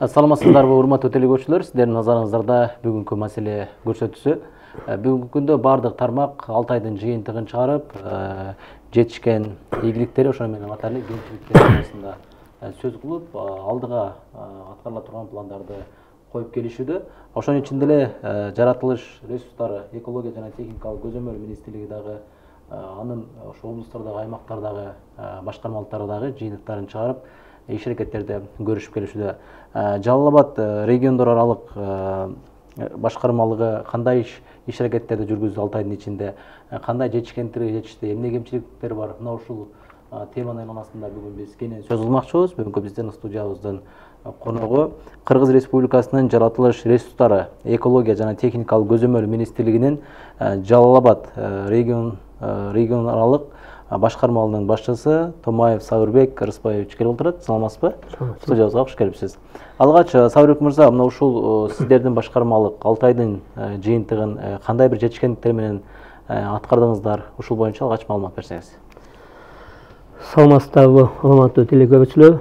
Саламатсыздарбы, урматтуу телекөрүүчүлөр, сиздердин назарыңыздарда бүгүнкү маселе көрсөтүүсү. Бүгүнкү күндө бардык тармак 6 айдын жыйынтыгын чыгарып, жетишкен ийгиликтери, ошону менен катар эле кемчиликтер арасында сөз кылып, алдыга аткарыла турган пландарды коюп келишүүдө. Ошонун ичинде эле жаратылыш ресурстары, экология жана техникалык көзөмөл министрлиги дагы анын ошо облустардагы, аймактардагы башкармалыктары дагы жыйынтыктарын чыгарып, иш аракеттерди көрүшүп келишүүдө. Жалал Абад региондор аралык башкармалыгы кандай иш аракеттерди жүргүздү 6 айдын ичинде, кандай жетишкендиктерге жетишти, эмне кемчиликтер бар? Мына ушул теманын айланасында бүгүн биз кенен сөз кылмакчыбыз. Бүгүнкү биздин студиябыздын коногу Кыргыз Республикасынын жаратылыш ресурстары, экология жана техникалык көзөмөл министрлигинин Жалал Абад регион аралык башкармалыгынын башчысы Томаев Сабырбек Рыспаевич келип отурат. Саламатсызбы? Студиябызга кош келипсиз. Алгач Сабырбек мырза, мына ушул сиздердин башкармалык 6 айдын жыйынтыгын кандай бир жетишкендиктер менен аткардыңыздар? Ушул боюнча алгач маалымат берсеңиз. Саламатсыздарбы, урматтуу телекөрүүчүлөр.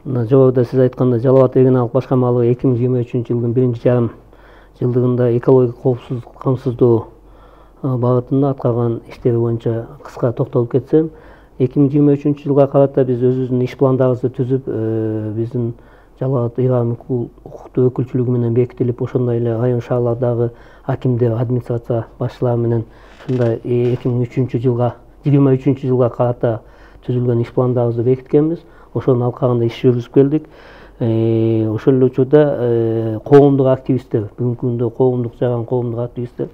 Мына жогоруда сиз айткандай Жалал Абад регионалдык башкармалыгы 2023 жылдын 1-жарым жылдыгында экологик коопсуздук камсыздоо багытында аткарган иштери боюнча кыска токтолуп кетсем, 2023 жылга карата биз өзүбүздүн иш пландарыбызды түзүп, биздин Жалал Абад ыйгарым укуктуу өкүлчүлүгү менен бекитилип, ошондой эле район шаарлардагы акимдер, администрация башчылары менен ушундай 2023 жылга карата түзүлгөн иш пландарыбызды бекиткенбиз. Ошонун алкагында иш жүргүзүп келдик. Ошол эле учурда коомдук активисттер, бүгүнкү күндө коомдук жаган коомдук активисттер,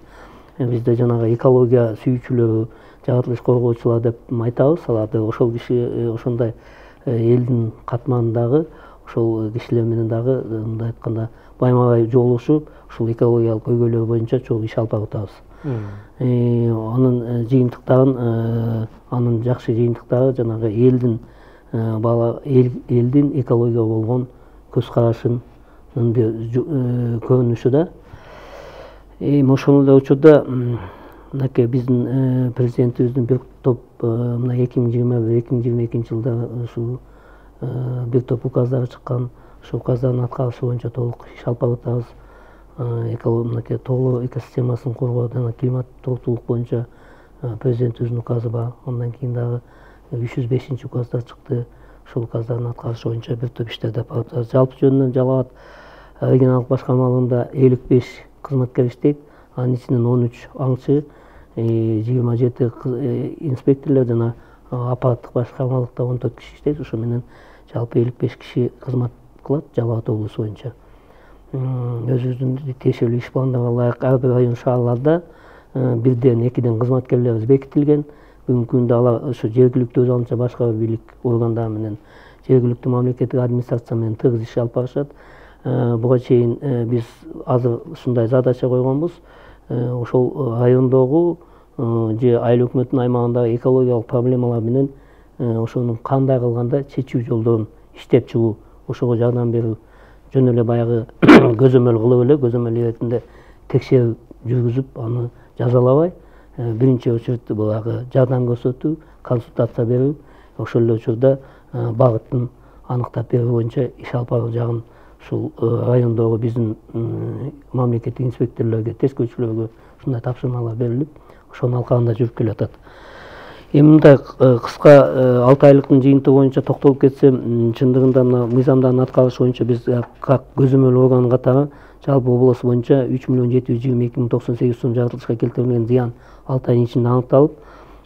бизде жанагы экология сүйүүчүлөр, жаратылыш коргоочулар деп айтабыз. Аларды ошол киши, ошондой элдин катманындагы ошол кишилер менен дагы мындай айтканда байма-бай жолугушуп, ушул экологиялык көйгөйлөр боюнча чогуу иш алып барып атабыз. Анын жыйынтыктарын, анын жакшы жыйынтыктары жанагы элдин экологияга болгон көз карашынын бир көрүнүшү да. Ошол эле учурда мынакей биздин президентибиздин бир топ мына 2021-2022 жылда ушул бир топ указдары чыккан. Ошол указдардын аткарышы боюнча толук иш алып барып атабыз. Мынакей тоолор экосистемасын коргоо жана климат толуктуулук боюнча президентибиздин указы бар. Андан кийин дагы 305 указдар чыкты. Ошол указдардын аткарышы боюнча бир топ иштерди алып барып атабыз. Жалпы жөнүнөн Жалал Абад регионалдык башкармалыгында 55 кызматкер иштейт. Анын ичинен 13 аңчы, 27 инспекторлор жана аппараттык башкармалыкта 14 киши иштейт. Ошо менен жалпы 55 киши кызмат кылат Жалал Абад облусу боюнча. Өзүбүздүн тиешелүү иш пландарга ылайык ар бир район шаарларда бирден, экиден кызматкерлерибиз бекитилген. Бүгүнкү күндө алар ошо жергиликтүү өз алдынча башкаруу бийлик органдары менен, жергиликтүү мамлекеттик администрация менен тыгыз иш алып барышат. Буга чейин биз азыр ушундай задача койгонбуз. Ошол райондогу же айыл өкмөттүн аймагындагы экологиялык проблемалар менен ошону кандай кылганда чечүү жолдорун иштеп чыгуу, ошого жардам берүү. Жөн эле баягы көзөмөл кылып эле, көзөмөл иретинде текшерип жүргүзүп, аны жазалабай, биринчи очередте баягы жардам көрсөтүү, консультация берүү, ошол эле учурда багытын аныктап берүү боюнча иш алып баруу жагын ушул райондогу биздин мамлекеттик инспекторлорго, тескөөчүлөргө ушундай тапшырмалар берилип, ошонун алкагында жүрүп келатат. Эми мындай кыска 6 айлыктын жыйынтыгы боюнча токтолуп кетсем, чындыгында мына мыйзамдардын аткарышы боюнча биз как көзөмөл орган катары жалпы облус боюнча 3.722.098 сом жаратылышка келтирилген зыян 6 айдын ичинде аныкталып,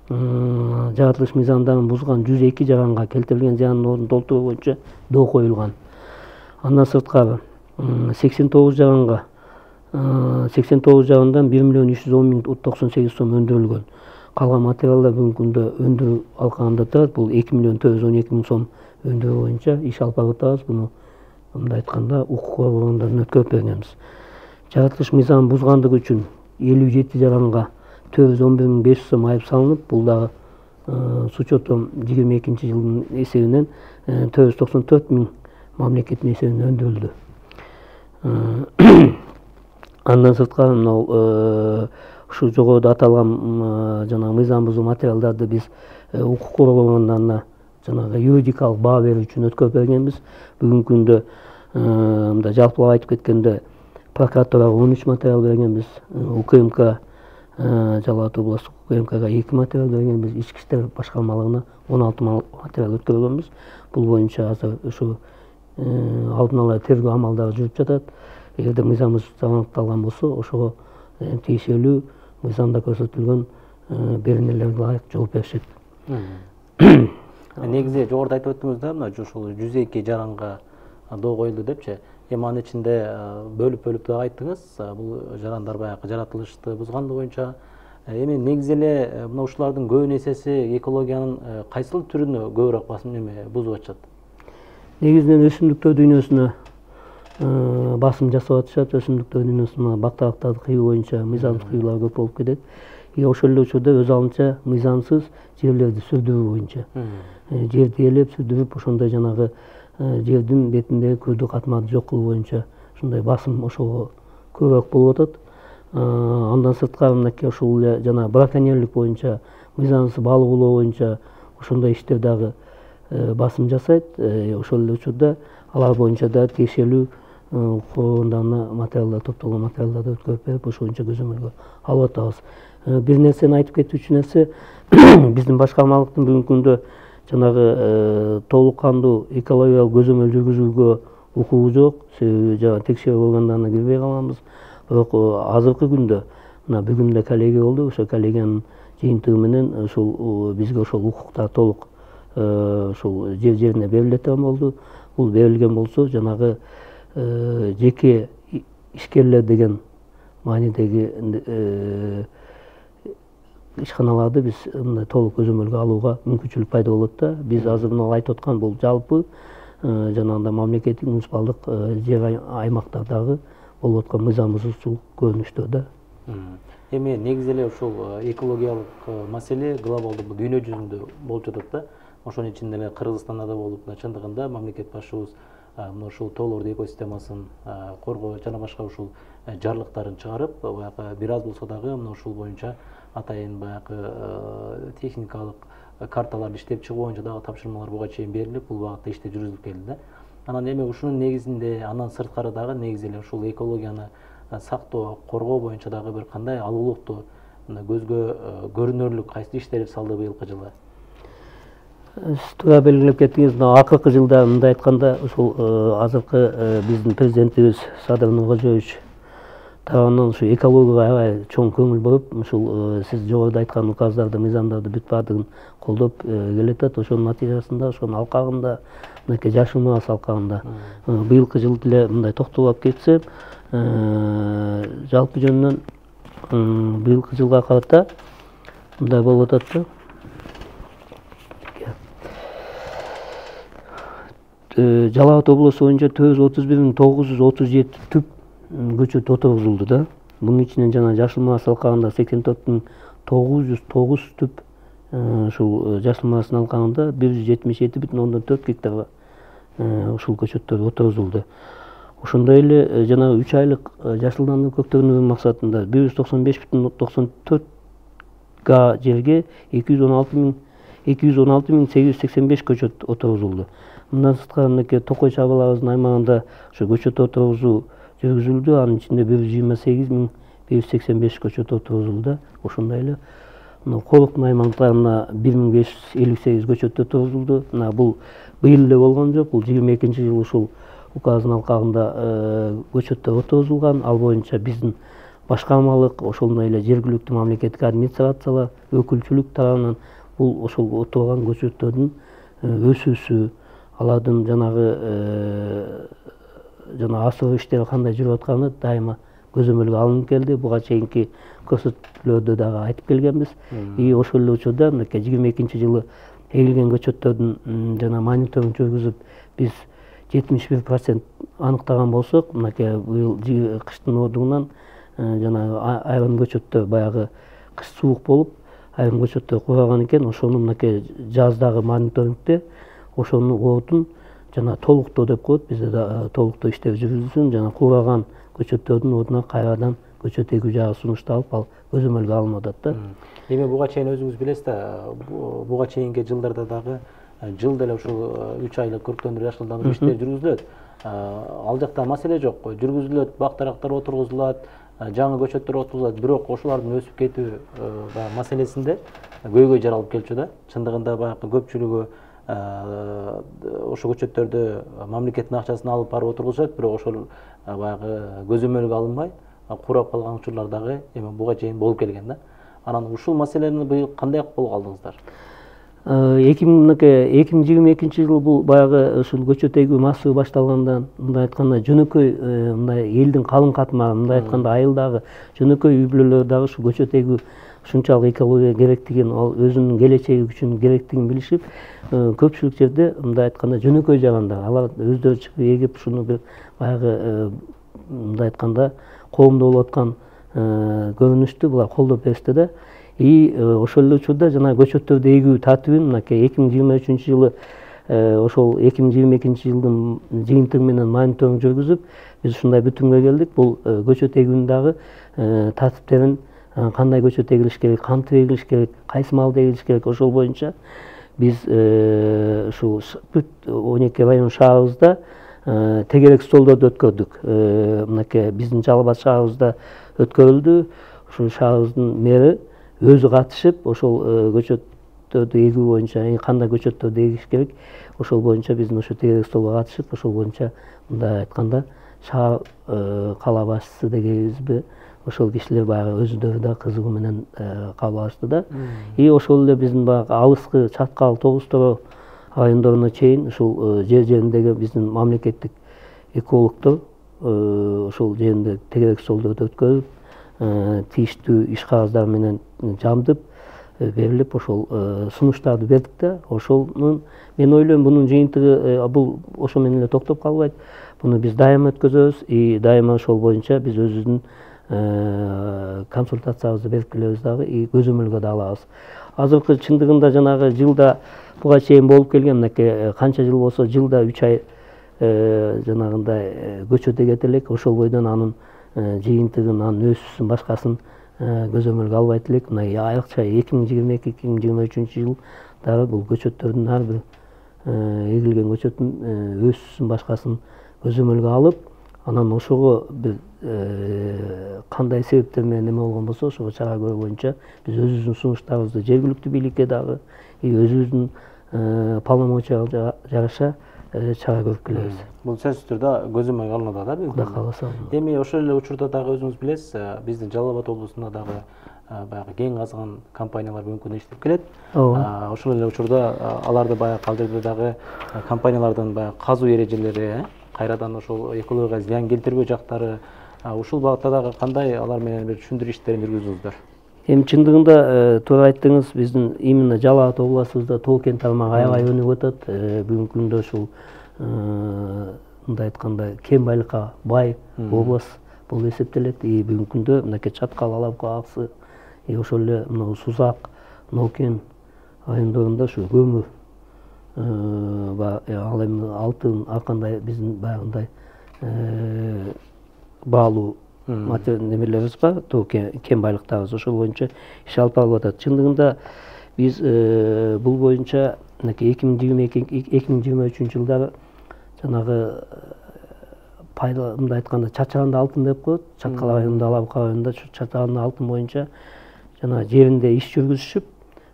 жаратылыш мыйзамдарын бузган 102 жаранга келтирилген зыяндын ордун толтуруу боюнча доо коюлган. Андан сырткары 89 жаранга 89 жарандан 1.310.098 сом өндүрүлгөн. Калган материалдар бүгүнкү күндө өндүрүү алкагында турат. Бул 2.412.000 сом өндүрүү боюнча иш алып барып атабыз. Буну мындай айтканда укук коргоо органдарына өткөрүп бергенбиз. Жаратылыш мыйзамын бузгандыгы үчүн 57 жаранга 411.500 сом айып салынып, бул дагы с учетом 22 жылдын эсебинен 494.000 мамлекеттин эсебинен өндүрүлдү. Андан сырткары мына ушу жогоруда аталган жана мыйзам бузуу материалдарды биз укук коргоо органдарына жанагы юридикалык баа берүү үчүн өткөрүп бергенбиз. Бүгүнкү күндө мындай жалпылап айтып кеткенде прокуратурага 13 материал бергенбиз. УКМК Жалал Абад областык УКМКга 2 материал бергенбиз. Ички иштер башкармалыгына 16 материал өткөргөнбүз. Бул боюнча азыр ушу алдын ала тергөө амалдары жүрүп жатат. Эгерде мыйзамыбыз жаңыртылган болсо, ошого тиешелүү мыйзамда көрсөтүлгөн беренелерге ылайык жооп беришет. Негизи жогоруда айтып өттүңүз да, мына ушул 102 жаранга доо коюлду депчи. Эми анын ичинде бөлүп да айттыңыз. Бул жарандар баягы жаратылышты бузгандыгы боюнча. Эми негизи эле мына ушулардын көбүн эсеси экологиянын кайсыл түрүнө көбүрөөк басым бузуп атышат? Негизинен өсүмдүктөр дүйнөсүнө басым жасап атышат. Өсүмдүктөр дүйнөсүнө бактаактарды кыйуу боюнча мыйзамсыз кыюулар көп болуп кетет. Ошол эле учурда өз алынча мыйзамсыз жерлерди сүрдүрүү боюнча. Жерди ээлеп сүрдүрүп, ошондой жанагы жердин бетиндеги күрдүү катмарды жок кылуу боюнча ушундай басым ошого көбүрөөк болуп атат. Андан сырткары мынакей ушул эле жана браконьерлик боюнча, мыйзамсыз балык улоо боюнча ошондой иштер дагы басым жасайт. Ошол эле учурда алар боюнча да тиешелүү курулумдарына материалдар, топтолгон материалдарды өткөрүп берип, ошол боюнча көзөмөлгө алып атабыз. Бир нерсени айтып кетүүчү нерсе, биздин башкармалыктын бүгүнкү күндө жанагы толук кандуу экологиялык көзөмөл жүргүзүүгө укугу жок. Себеби жана текшерүү органдарына кирбей калганбыз. Бирок азыркы күндө мына бүгүн эле коллегия болду. Ошо коллегиянын жыйынтыгы менен ушул бизге ошол укуктар толук ушул жерине берилетін болду. Бул берилген болсо жанагы жеке ишкерлер деген маанидеги ишканаларды биз мындай толук көзөмөлгө алууга мүмкүнчүлүк пайда болот да. Биз азыр мына айтып аткан бул жалпы жанагындай мамлекеттик муниципалдык жер аймактардагы болуп аткан мыйзамсыздык көрүнүштөр да. Эми негизи эле ушул экологиялык маселе глобалдуу дүйнө жүзүндө болуп жатат да. Ошонун ичинде эле Кыргызстанда да болуп, чындыгында мамлекет башчыбыз мына ушул тоолордун экосистемасын коргоо жана башка ушул жарлыктарын чыгарып, баягы бир аз болсо дагы мына ушул боюнча атайын баягы техникалык карталарды иштеп чыгуу боюнча дагы тапшырмалар буга чейин берилип, бул багытта иштер жүргүзүлүп келди да. Анан эми ушунун негизинде, андан сырткары дагы негизи эле ушул экологияны сактоо, коргоо боюнча дагы бир кандай алуулуктуу, көзгө көрүнөрлүк кайсы иштер салды быйылкы жылы? Сиз туура белгилеп кеттиңиз. Акыркы жылда мындай айтканда, ушул азыркы биздин президентибиз Садыр Нуркожоевич тарабынан ушу экологияга аябай чоң көңүл буруп, ушул сиз жогоруда айткан указдарды, мыйзамдарды бүт баардыгын колдоп келатат. Ошонун натыйжасында, ошонун алкагында, мынакей жашыл мурас алкагында быйылкы жылы деле мындай токтолуп кетсем, жалпы жөнүнөн быйылкы жылга карата мындай болуп атат да. Жалал Абад облусу боюнча 431.937 түп көчөт отургузулду да. Бунун ичинен жана жашыл мурас алкагында 84.909 түп ушул жашыл мурастын алкагында 177.4 гектарга ушул көчөттөр отургузулду. Ошондой эле жана 3 айлык жашылдандыруу көктөрүүнүн максатында 195.94 га жерге 216.885 көчөт отургузулду. Мындан сырткары мынакей Токой чабаларыбыздын аймагында ошо көчөт отургузуу жүргүзүлдү. Анын ичинде 128.585 көчөт отургузулду. Ошондой эле Коруктун аймактарына 1558 көчөт отургузулду. Бул быйыл эле болгон жок. Бул 22-жылы ушул указдын алкагында көчөттөр отургузулган. Ал боюнча биздин башкармалык, ошондой эле жергиликтүү мамлекеттик администрациялар, өкүлчүлүк тарабынан бул ошол отурган көчөттөрдүн өсүүсү, алардын жанагы асыроо иштери кандай жүрүп атканы дайыма көзөмөлгө алынып келди. Буга чейинки көрсөтүүлөрдө дагы айтып келгенбиз. Ошол эле учурда мынакей 22-жылы эгилген көчөттөрдүн жана мониторинг жүргүзүп, биз 71% аныктаган болсок, мынакей быйыл кыштын ордугунан жана айрым көчөттөр баягы кыш суук болуп, айрым көчөттөр кураган экен. Ошону мынакей жаздагы мониторингде ошонун ордун жана толуктоо деп коет, бизде да толуктоо иштери жүргүзүлсүн, жана кураган көчөттөрдүн ордуна кайрадан көчөт эгүү жагы сунушталып, ал көзөмөлгө алынып атат да. Эми буга чейин өзүңүз билесиз да, буга чейинки жылдарда дагы жыл деле ушул 3 айлык көрктөндүрүү жашылдандыруу иштери жүргүзүлөт. Ал жакта маселе жок, жүргүзүлөт, бак дарактар отургузулат, жаңы көчөттөр отургузулат, бирок ошолардын өсүп кетүү маселесинде көйгөй жаралып келчү да. Чындыгында баягы көпчүлүгү ошо көчөттөрдү мамлекеттин акчасына алып барып отургузушат, бирок ошол баягы көзөмөлгө алынбай курап калган учурлар дагы эми буга чейин болуп келген да. Анан ушул маселени быйыл кандай колго алдыңыздар? 2022 жыл бул баягы ушул көчөт эгүү массыбы башталгандан, мындай айтканда жөнөкөй мындай элдин калың катмагы, мындай айтканда айылдагы жөнөкөй үй бүлөлөр дагы ушу көчөт эгүү ушунчалык экология керектигин, ал өзүнүн келечеги үчүн керектигин билишип, көпчүлүк жерде мындай айтканда жөнөкөй жаганда алар өздөрү чыгып эгип ушуну бир баягы мындай айтканда коомдо болуп аткан көрүнүштү булар колдоп беришти да. Ошол эле учурда жана көчөттөрдү эгүү тартибин мынакей 2023 жылы ошол 2022 жылдын жыйынтыгы менен мониторинг жүргүзүп, биз ушундай бүтүмгө келдик. Бул көчөт эгүүнүн дагы тартиптерин, кандай көчөт эгилиш керек, кантип эгилиш керек, кайсы маалда эгилиш керек, ошол боюнча биз ушул 12 район шаарыбызда тегерек столдорду өткөрдүк. Мынакей биздин Жалал Абад шаарыбызда өткөрүлдү. Ушул шаарыбыздын мэри өзү катышып, ошол көчөттөрдү эгүү боюнча, кандай көчөттөрдү эгиш керек, ошол боюнча биздин ошо тегерек столго катышып, ошол боюнча мындай айтканда шаар кала башчысы дегенбизби, ошол кишилер баягы өзүлөрү да кызыгуу менен кабыл алышты да. Ошол эле биздин баягы алыскы Чаткал, Тогуз Торо райондоруна чейин ушул жер жериндеги биздин мамлекеттик экологдор ошол жеринде тегерек столдорду өткөрүп, тийиштүү иш кагаздар менен жамдып берилип, ошол сунуштарды бердик да. Ошонун мен ойлойм бунун жыйынтыгы бул ошо менен эле токтоп калбайт. Буну биз дайыма өткөзөбүз, дайыма ошол боюнча биз өзүбүздүн консультациябызды берип келебиз дагы, көзөмөлгө да алабыз. Азыркы чындыгында жанагы жылда буга чейин болуп келген, мынакей канча жыл болсо жылда 3 ай жанагындай көчөт эгет элек, ошол бойдон анын жыйынтыгын, анын өсүүсүн башкасын көзөмөлгө албайт элек. Мына айрыкча 2022-2023 жылдары бул көчөттөрдүн ар бир эгилген көчөттүн өсүүсүн башкасын көзөмөлгө алып, анан ошого бир кандай себептер менен эме болгон болсо ошого чара көрүү боюнча биз өзүбүздүн сунуштарыбызды жергиликтүү бийликке дагы, өзүбүздүн полномочияга жараша чара көрүп келебиз. Бул сөзсүз түрдө көзөмөлгө алынат да. Кудай кааласа. Эми ошол эле учурда дагы өзүңүз билесиз, биздин Жалал Абад облусунда дагы баягы кен казган компаниялар бүгүнкү күндө иштеп келет. Ошол эле учурда аларды баягы ал жерде дагы компаниялардын баягы казуу эрежелери, кайрадан ошол экологияга зыян келтирбөө жактары, ушул багытта дагы кандай алар менен бир түшүндүрүү иштерин жүргүздүңүздөр? Эми чындыгында туура айттыңыз, биздин именно Жалал Абад областыбызда тоо кен тармагы аябай өнүгүп атат. Бүгүнкү күндө ушул мындай айтканда кен байлыкка бай область болуп эсептелет. Бүгүнкү күндө мынакей Чаткал, Алабка, Аксы, ошол эле мына Сузак, Нокен райондорунда ушу көмүр, ал эми алтын, ар кандай биздин баягындай баалуу немелерибиз бар, тоо кен байлыктарыбыз, ошол боюнча иш алып барылып атат. Чындыгында биз бул боюнча мынакей 2022-2023 жылдары жанагы пайда, мындай айтканда чачаганды алтын деп коет. Чаткал районунда, Алабка районунда чачаганды алтын боюнча жана жеринде иш жүргүзүшүп,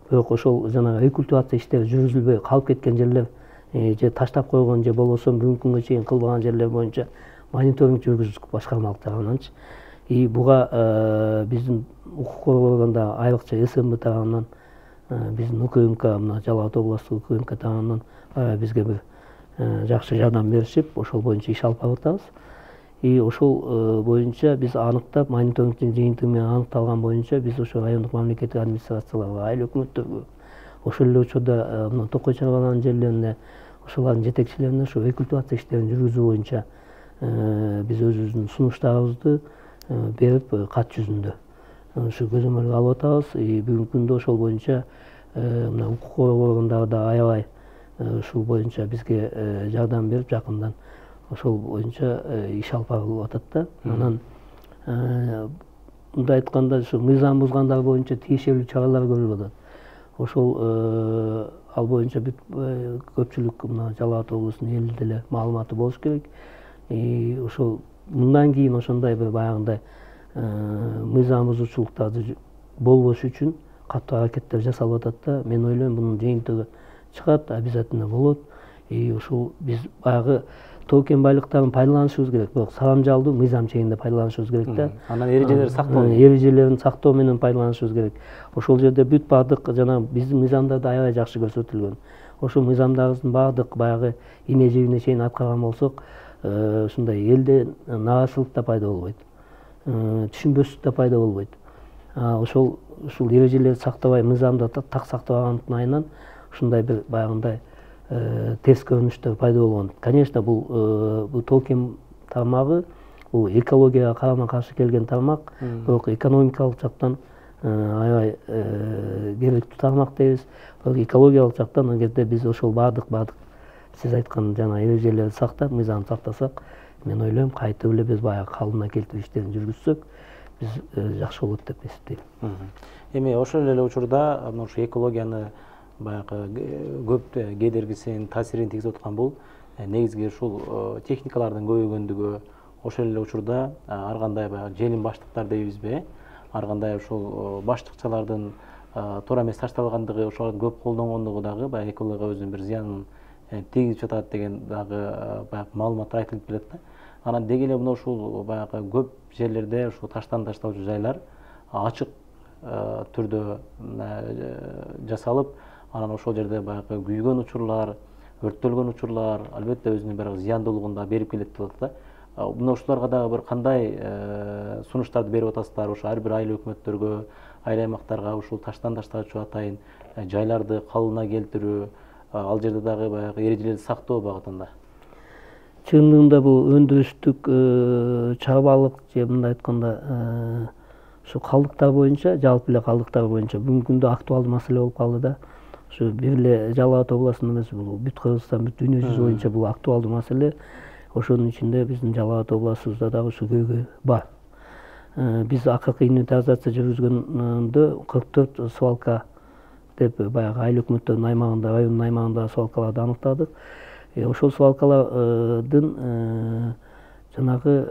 бирок ошол жанагы рекультивация иштери жүргүзүлбөй калып кеткен жерлер, же таштап койгон, же болбосо бүгүнкү күнгө чейин кылбаган жерлер боюнча мониторинг жүргүздүк башкармалык тарабынан. Буга биздин укук коргоо органдары, айрыкча СМБ тарабынан, биздин УКМК, мына Жалал Абад областык УКМК тарабынан бизге бир жакшы жардам беришип, ошол боюнча иш алып барып атабыз. Ошол боюнча биз аныктап, мониторингдин жыйынтыгы менен аныкталган боюнча биз ошо райондук мамлекеттик администрацияларга, айыл өкмөттөргө, ошол эле учурда мына Токой чарбаганын жерлерине, ошолардын жетекчилерине ошо рекультивация иштерин жүргүзүү боюнча биз өзүбүздүн сунуштарыбызды берип, кат жүзүндө ушу көзөмөлгө алып атабыз. Бүгүнкү күндө ошол боюнча мына укук коргоо органдары да аябай ушул боюнча бизге жардам берип, жакындан ошол боюнча иш алып барылып атат да. Анан мындай айтканда ушу мыйзам бузгандар боюнча тиешелүү чаралар көрүлүп атат. Ошол ал боюнча бүт көпчүлүк мына Жалал Абад облусунун элinde эле маалыматы болуш керек. Ошол мындан кийин ошондой бир баягындай мыйзам бузуучулуктарды болбош үчүн катуу аракеттер жасалып атат да. Мен ойлойм бунун жыйынтыгы чыгат, обязательно болот. Ушул биз баягы тоо кен байлыктарын пайдаланышыбыз керек, бирок саламжалдуу мыйзам чегинде пайдаланышыбыз керек да. Анан эрежелерди сактоо. Эрежелерин сактоо менен пайдаланышыбыз керек. Ошол жерде бүт баардык жана биздин мыйзамдарда аябай жакшы көрсөтүлгөн. Ошол мыйзамдарыбыздын баардык баягы ине жибине чейин аткарган болсок, ушундай элде нааразычылык да пайда болбойт. Түшүнбөстүк да пайда болбойт. Ушул эрежелерди сактабай, мыйзамды так сактабагандын айынан ушундай бир баягындай терс көрүнүштөр пайда болгон. Конечно, бул тоо кен тармагы бул экологияга карама каршы келген тармак, бирок экономикалык жактан аябай керектүү тармак дейбиз. Бирок экологиялык жактан эгерде биз ошол баардык сиз айткан жана эрежелерди сактап, мыйзамды сактасак, мен ойлойм кайтып эле биз баягы калыбына келтирүү иштерин жүргүзсөк, биз жакшы болот деп эсептейм. Эми ошол эле учурда ушу экологияны баягы көп кедергисин, таасирин тийгизип аткан бул негизги ушул техникалардын көбөйгөндүгү, ошол эле учурда ар кандай баягы желим баштыктар дейбизби, ар кандай ушул баштыкчалардын туура эмес ташталгандыгы, ошолордун көп колдонгондугу дагы баягы экологияга өзүнүн бир зыянын тийгизип жатат деген дагы баягы маалыматтар айтылып келет да. Анан деги эле мына ушул баягы көп жерлерде ушул таштан ташталуучу жайлар ачык түрдө жасалып, анан ошол жерде баягы күйгөн учурлар, өрттөлгөн учурлар албетте өзүнүн баягы зыяндуулугун да берип келет деп атат да. Мына ушуларга дагы бир кандай сунуштарды берип атасыздар ошо ар бир айыл өкмөттөргө, айыл аймактарга ушул таштан ташталуучу атайын жайларды калыбына келтирүү, ал жерде дагы баягы эрежелерди сактоо багытында. Чындыгында бул өндүрүштүк чарбалык же мындай айтканда ушу калдыктар боюнча, жалпы эле калдыктар боюнча бүгүнкү күндө актуалдуу маселе болуп калды да. Ушу бир эле Жалал Абад областында эмес, бул бүт Кыргызстан, бүт дүйнө жүзү боюнча бул актуалдуу маселе. Ошонун ичинде биздин Жалал Абад областыбызда дагы ушу көйгөй бар. Биз акыркы инвентаризация жүргүзгөндө 44 свалка деп баягы айыл өкмөттөрдүн аймагында, райондун аймагында свалкаларды аныктадык. Ошол свалкалардын жанагы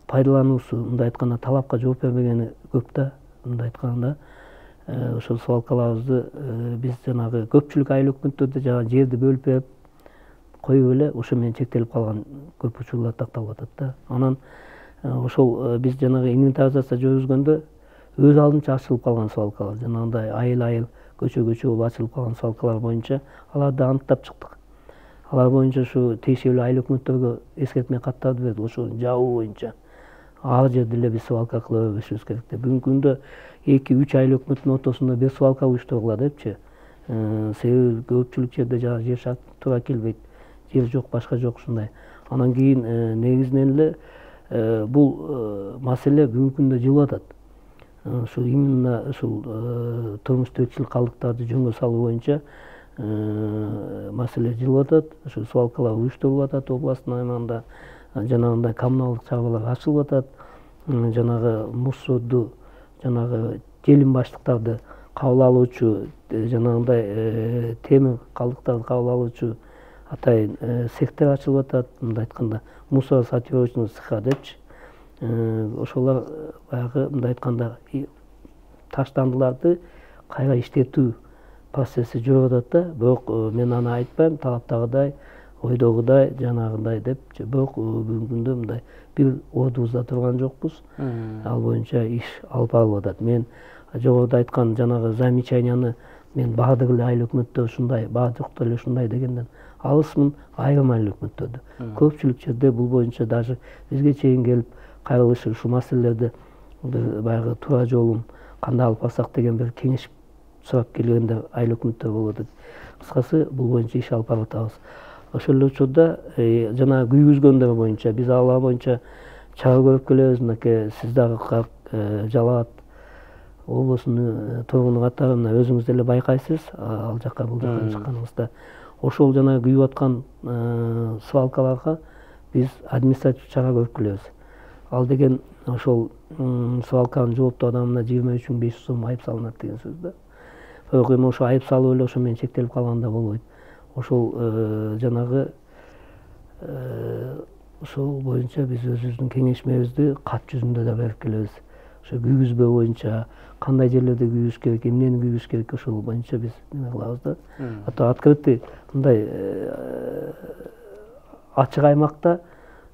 пайдалануусу, мындай айтканда, талапка жооп бербегени көп да. Мындай айтканда, ошол свалкаларыбызды биз жанагы көпчүлүк айыл өкмөттөрдө жана жерди бөлүп берип коюп эле ошо менен чектелип калган көп учурлар такталып атат да. Анан ошол биз жанагы инвентаризация жүргүзгөндө өз алдынча ачылып калган свалкалар, жанагындай айыл көчө болуп ачылып калган свалкалар боюнча аларды аныктап чыктык. Алар боюнча ушу тиешелүү айыл өкмөттөргө эскертме каттарды бердик. Ошо жабуу боюнча ар жерде эле биз свалка кыла бербешибиз керек деп. Бүгүнкү күндө 2-3 айыл өкмөттүнүн ортосунда бир свалка уюштургула депчи. Себеби көпчүлүк жерде жана жер шарт туура келбейт. Жер жок, башка жок ушундай. Анан кийин негизинен эле бул маселе бүгүнкү күндө жылып атат. Ушул именно ушул турмуш тиричилик калдыктарды жөнгө салуу боюнча маселе жылып атат. Ушул свалкалар уюштурулуп атат областтын аймагында. Жанагындай коммуналдык чарбалар ачылып атат. Жанагы мусорду, жанагы желим баштыктарды кабыл алуучу, жанагындай темир калдыктарды кабыл алуучу атайын цехтер ачылып атат. Мындай айтканда, мусоросортировочный цеха депчи. Ошолор баягы мындай айтканда таштандыларды кайра иштетүү процесси жүрүп атат да. Бирок мен аны айтпайм, талаптагыдай, ойдогудай, жанагындай депчи. Бирок бүгүнкү күндө мындай бир ордубузда турган жокпуз. Ал боюнча иш алып барылып атат. Мен жогоруда айткан жанагы замечанияны мен баардык эле айыл өкмөттөр ушундай, баардык эле ушундай дегенден алысмын. Айрым айыл өкмөттөрдө. Көпчүлүк жерде бул боюнча даже бизге чейин келип кайрылышып, ушул маселелерди баягы туура жолун кандай алып барсак деген бир кеңеш сурап келгендер айыл өкмөттөр болуп атат. Кыскасы бул боюнча иш алып барып атабыз. Ошол эле учурда жана күйгүзгөндөр боюнча биз алар боюнча чара көрүп келебиз. Мынакей сиз дагы Жалал Абад облусунун тургуну катары мына өзүңүз деле байкайсыз, ал жакка бул жака чыкканыбызда. Ошол жана күйүп аткан свалкаларга биз административдик чара көрүп келебиз. Ал деген ошол свалканын жооптуу адамына 23.500 сом айып салынат деген сөз да. эми ошо айып салып эле ошо менен чектелип калган да болбойт. Ошол жанагы ошол боюнча биз өзүбүздүн кеңешмебизди кат жүзүндө да берип келебиз. Ошо күйгүзбө боюнча кандай жерлерде күйгүз керек, эмнени күйгүз керек ошол боюнча биз неме кылабыз да. Ата открытый мындай ачык аймакта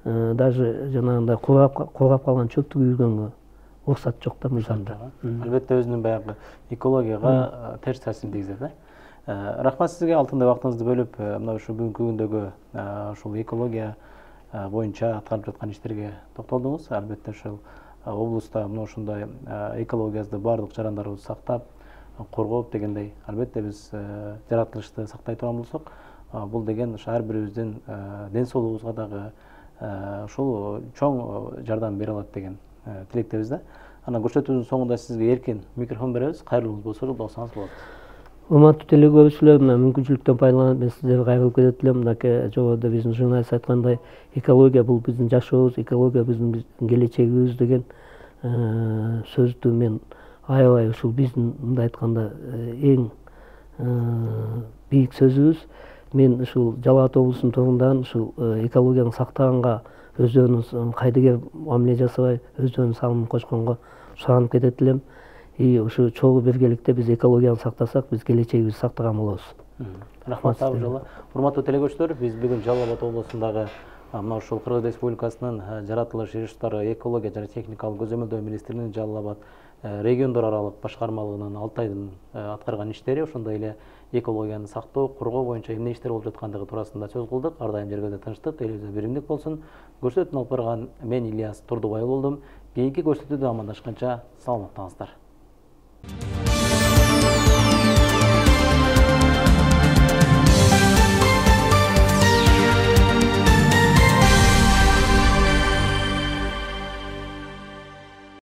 даже жанагындай кургап калган чөптү күйгүзгөнгө уруксат жок да мыйзамда. Албетте өзүнүн баягы экологияга терс таасирин тийгизет, э? Рахмат сизге алтындай убактыңызды бөлүп, мына ушу бүгүнкү күндөгү ушул экология боюнча аткарылып жаткан иштерге токтолдуңуз. Албетте ушул облуста мына ушундай экологиябызды баардык жарандарыбыз сактап, коргоп дегендей, албетте биз жаратылышты сактай турган болсок, бул деген ар бирибиздин ден соолугубузга дагы ушул чоң жардам бере алат деген тилектебиз да. Анан көрсөтүүбүздүн соңунда сизге эркин микрофон беребиз. Кайрылууңуз болсо колдосоңуз болот. Урматтуу телекөрүүчүлөр, мына мүмкүнчүлүктөн пайдаланып мен сиздерге кайрылып кетет элем. Мынакей жогоруда биздин журналист айткандай, экология бул биздин жашообуз, экология биздин келечегибиз деген сөздү мен аябай ушул биздин мындай айтканда эң бийик сөзүбүз. Мен ушул Жалал Абад облусунун тургундарын ушул экологияны сактаганга өздөрүнүн кайдыгер мамиле жасабай, өздөрүнүн салымын кошконго суранып кетет элем. Ушу чогуу биргеликте биз экологияны сактасак, биз келечегибизди сактаган болобуз. Рахмат сау жолу. Урматтуу телекөрүүчүлөр, биз бүгүн Жалал Абад облусундагы мына ушул Кыргыз Республикасынын жаратылыш жыштары, экология жана техникалык көзөмөлдөө министрлигинин Жалал Абад региондор аралык башкармалыгынын 6 айдын аткарган иштери, ошондой эле экологияны сактоо, коргоо боюнча эмне иштер болуп жаткандыгы туурасында сөз кылдык. Ар дайым жергебизде тынчтык, элибизде биримдик болсун. Көрсөтүүнү алып барган мен Ильяс Турдубай болдум. Кийинки көрсөтүүдө амандашканча саламаттаңыздар.